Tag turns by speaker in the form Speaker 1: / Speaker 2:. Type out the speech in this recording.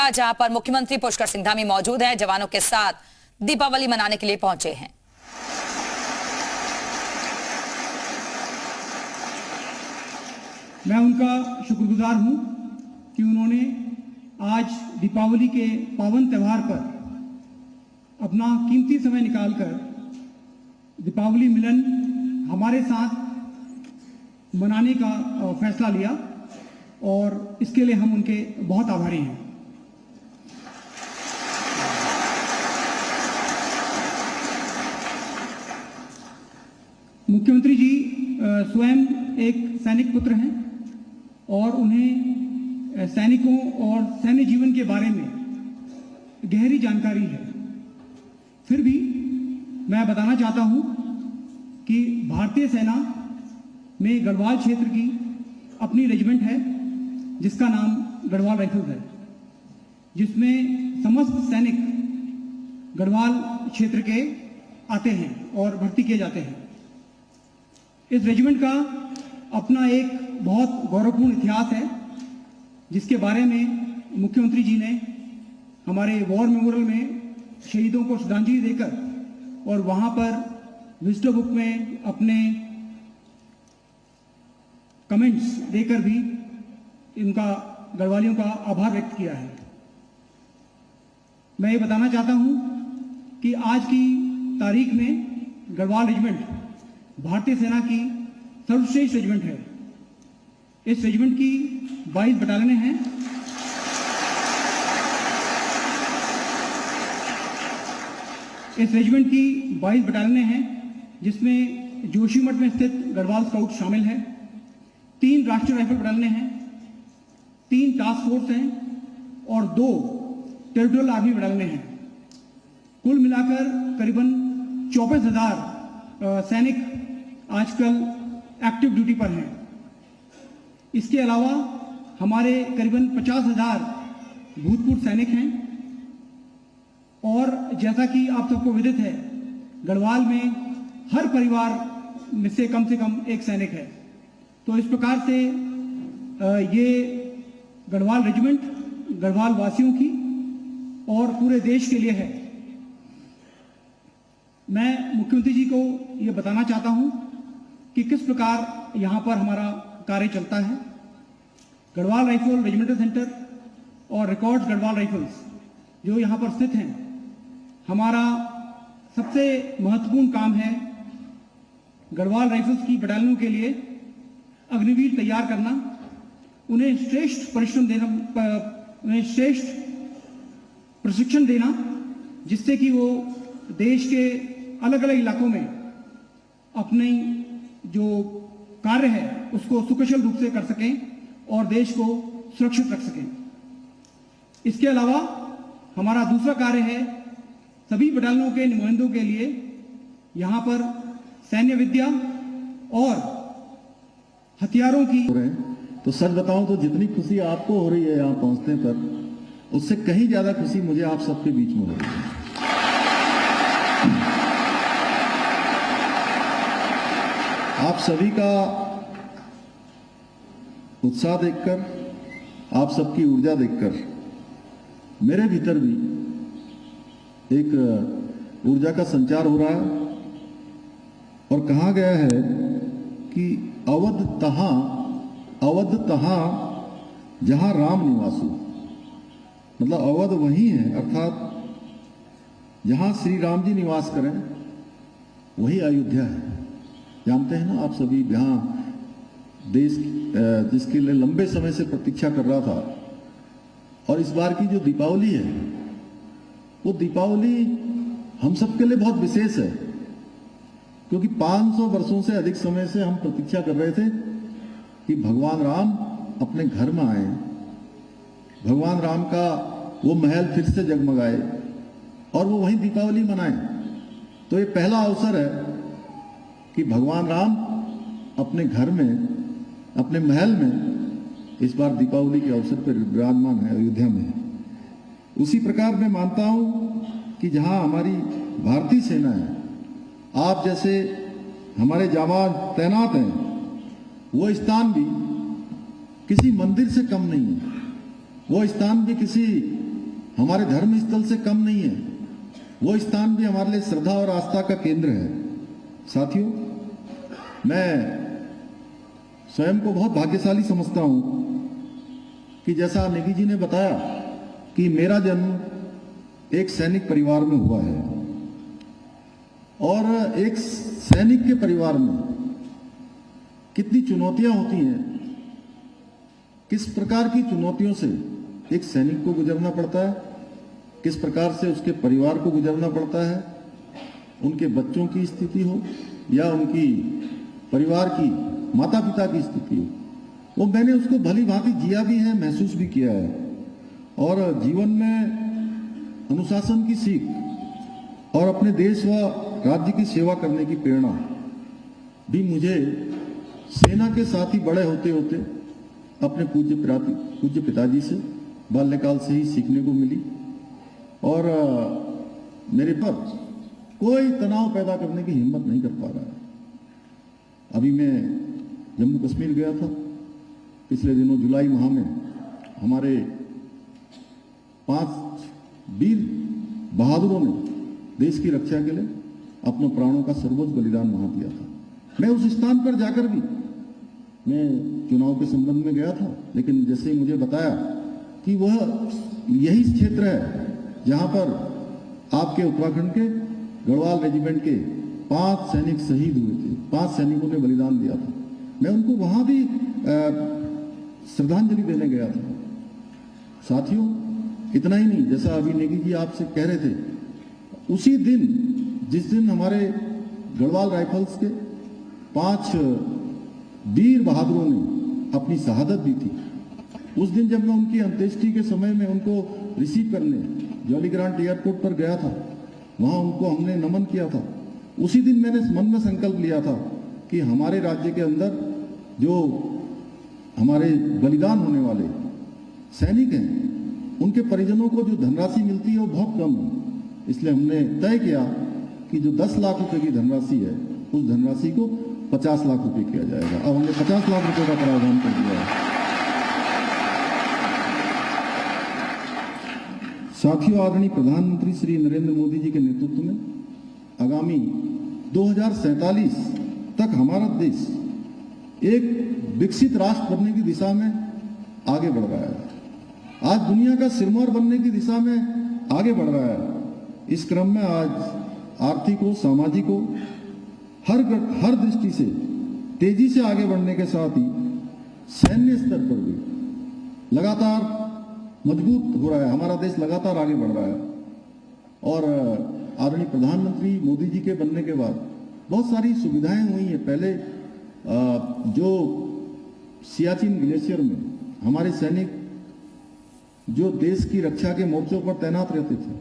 Speaker 1: जिला जहां पर मुख्यमंत्री पुष्कर सिंह धामी मौजूद हैं, जवानों के साथ दीपावली मनाने के लिए पहुंचे हैं।
Speaker 2: मैं उनका शुक्रगुजार हूं कि उन्होंने आज दीपावली के पावन त्यौहार पर अपना कीमती समय निकालकर दीपावली मिलन हमारे साथ मनाने का फैसला लिया और इसके लिए हम उनके बहुत आभारी हैं। मुख्यमंत्री जी स्वयं एक सैनिक पुत्र हैं और उन्हें सैनिकों और सैन्य जीवन के बारे में गहरी जानकारी है। फिर भी मैं बताना चाहता हूं कि भारतीय सेना में गढ़वाल क्षेत्र की अपनी रेजिमेंट है जिसका नाम गढ़वाल राइफल्स है, जिसमें समस्त सैनिक गढ़वाल क्षेत्र के आते हैं और भर्ती किए जाते हैं। इस रेजिमेंट का अपना एक बहुत गौरवपूर्ण इतिहास है जिसके बारे में मुख्यमंत्री जी ने हमारे वॉर मेमोरियल में शहीदों को श्रद्धांजलि देकर और वहां पर विजिटर बुक में अपने कमेंट्स देकर भी इनका गढ़वालियों का आभार व्यक्त किया है। मैं ये बताना चाहता हूं कि आज की तारीख में गढ़वाल रेजिमेंट भारतीय सेना की सर्वश्रेष्ठ रेजिमेंट है। इस रेजिमेंट की 22 बटालियनें हैं। इस रेजिमेंट की 22 बटालियनें हैं जिसमें जोशीमठ में स्थित गढ़वाल स्काउट शामिल है, 3 राष्ट्रीय राइफल बटालियनें हैं, 3 टास्क फोर्स हैं और 2 टेरिटोरियल आर्मी बटालियनें हैं। कुल मिलाकर करीबन 24,000 सैनिक आजकल एक्टिव ड्यूटी पर हैं। इसके अलावा हमारे करीबन 50,000 भूतपूर्व सैनिक हैं और जैसा कि आप सबको विदित है, गढ़वाल में हर परिवार में से कम एक सैनिक है। तो इस प्रकार से ये गढ़वाल रेजिमेंट गढ़वाल वासियों की और पूरे देश के लिए है। मैं मुख्यमंत्री जी को ये बताना चाहता हूं कि किस प्रकार यहाँ पर हमारा कार्य चलता है। गढ़वाल राइफल रेजिमेंटल सेंटर और रिकॉर्ड्स गढ़वाल राइफल्स जो यहाँ पर स्थित हैं, हमारा सबसे महत्वपूर्ण काम है गढ़वाल राइफल्स की बटालियनों के लिए अग्निवीर तैयार करना, उन्हें श्रेष्ठ परिश्रम देना, उन्हें श्रेष्ठ प्रशिक्षण देना, जिससे कि वो देश के अलग अलग इलाकों में अपनी जो कार्य है उसको सुकुशल रूप से कर सकें और देश को सुरक्षित रख सकें। इसके अलावा हमारा दूसरा कार्य है सभी बटालियनों के नुमाइंदों के लिए यहाँ पर सैन्य विद्या और हथियारों की।
Speaker 3: तो सच बताऊं तो जितनी खुशी आपको हो रही है यहाँ पहुंचने पर, उससे कहीं ज्यादा खुशी मुझे आप सबके बीच में हो रही है। आप सभी का उत्साह देखकर, आप सबकी ऊर्जा देखकर मेरे भीतर भी एक ऊर्जा का संचार हो रहा है। और कहा गया है कि अवध तहां जहां राम निवासु, मतलब अवध वही है, अर्थात जहां श्री राम जी निवास करें वही अयोध्या है। जानते हैं ना आप सभी, यहाँ देश जिसके लिए लंबे समय से प्रतीक्षा कर रहा था। और इस बार की जो दीपावली है, वो दीपावली हम सबके लिए बहुत विशेष है, क्योंकि 500 वर्षों से अधिक समय से हम प्रतीक्षा कर रहे थे कि भगवान राम अपने घर में आए, भगवान राम का वो महल फिर से जगमगाए और वो वहीं दीपावली मनाएं। तो ये पहला अवसर है कि भगवान राम अपने घर में, अपने महल में इस बार दीपावली के अवसर पर विराजमान है अयोध्या में। उसी प्रकार मैं मानता हूं कि जहां हमारी भारतीय सेना है, आप जैसे हमारे जवान तैनात हैं, वो स्थान भी किसी मंदिर से कम नहीं है, वो स्थान भी किसी हमारे धर्म स्थल से कम नहीं है, वो स्थान भी हमारे लिए श्रद्धा और आस्था का केंद्र है। साथियों, मैं स्वयं को बहुत भाग्यशाली समझता हूं कि जैसा नेगी जी ने बताया कि मेरा जन्म एक सैनिक परिवार में हुआ है, और एक सैनिक के परिवार में कितनी चुनौतियां होती हैं, किस प्रकार की चुनौतियों से एक सैनिक को गुजरना पड़ता है, किस प्रकार से उसके परिवार को गुजरना पड़ता है, उनके बच्चों की स्थिति हो या उनकी परिवार की माता पिता की स्थिति हो, वो मैंने उसको भली भांति जिया भी है, महसूस भी किया है। और जीवन में अनुशासन की सीख और अपने देश व राज्य की सेवा करने की प्रेरणा भी मुझे सेना के साथ ही बड़े होते होते अपने पूज्य पिताजी से बाल्यकाल से ही सीखने को मिली। और मेरे पर कोई तनाव पैदा करने की हिम्मत नहीं कर पा रहा है। अभी मैं जम्मू कश्मीर गया था पिछले दिनों, जुलाई माह में हमारे 5 वीर बहादुरों ने देश की रक्षा के लिए अपने प्राणों का सर्वोच्च बलिदान वहां दिया था। मैं उस स्थान पर जाकर भी, मैं चुनाव के संबंध में गया था, लेकिन जैसे ही मुझे बताया कि वह यही क्षेत्र है जहां पर आपके उत्तराखंड के गढ़वाल रेजिमेंट के 5 सैनिक शहीद हुए थे, 5 सैनिकों ने बलिदान दिया था, मैं उनको वहां भी श्रद्धांजलि देने गया था। साथियों, इतना ही नहीं, जैसा अभी नेगी जी आपसे कह रहे थे, उसी दिन जिस दिन हमारे गढ़वाल राइफल्स के 5 वीर बहादुरों ने अपनी शहादत दी थी, उस दिन जब मैं उनकी अंत्येष्टि के समय में उनको रिसीव करने जॉलीग्रांट एयरपोर्ट पर गया था, वहां उनको हमने नमन किया था। उसी दिन मैंने मन में संकल्प लिया था कि हमारे राज्य के अंदर जो हमारे बलिदान होने वाले सैनिक हैं, उनके परिजनों को जो धनराशि मिलती है वो बहुत कम है। इसलिए हमने तय किया कि जो 10 लाख रुपए की धनराशि है, उस धनराशि को 50 लाख रुपए किया जाएगा। अब हमने 50 लाख रुपए का प्रावधान कर दिया है। साथियों, आदरणीय प्रधानमंत्री श्री नरेंद्र मोदी जी के नेतृत्व में आगामी 2047 तक हमारा देश एक विकसित राष्ट्र बनने की दिशा में आगे बढ़ रहा है। आज दुनिया का सिरमौर बनने की दिशा में आगे बढ़ रहा है। इस क्रम में आज आर्थिक हो, सामाजिक हो, हर दृष्टि से तेजी से आगे बढ़ने के साथ ही सैन्य स्तर पर भी लगातार मजबूत हो रहा है। हमारा देश लगातार आगे बढ़ रहा है। और आदरणीय प्रधानमंत्री मोदी जी के बनने के बाद बहुत सारी सुविधाएं हुई हैं। पहले जो सियाचिन ग्लेशियर में हमारे सैनिक जो देश की रक्षा के मोर्चों पर तैनात रहते थे,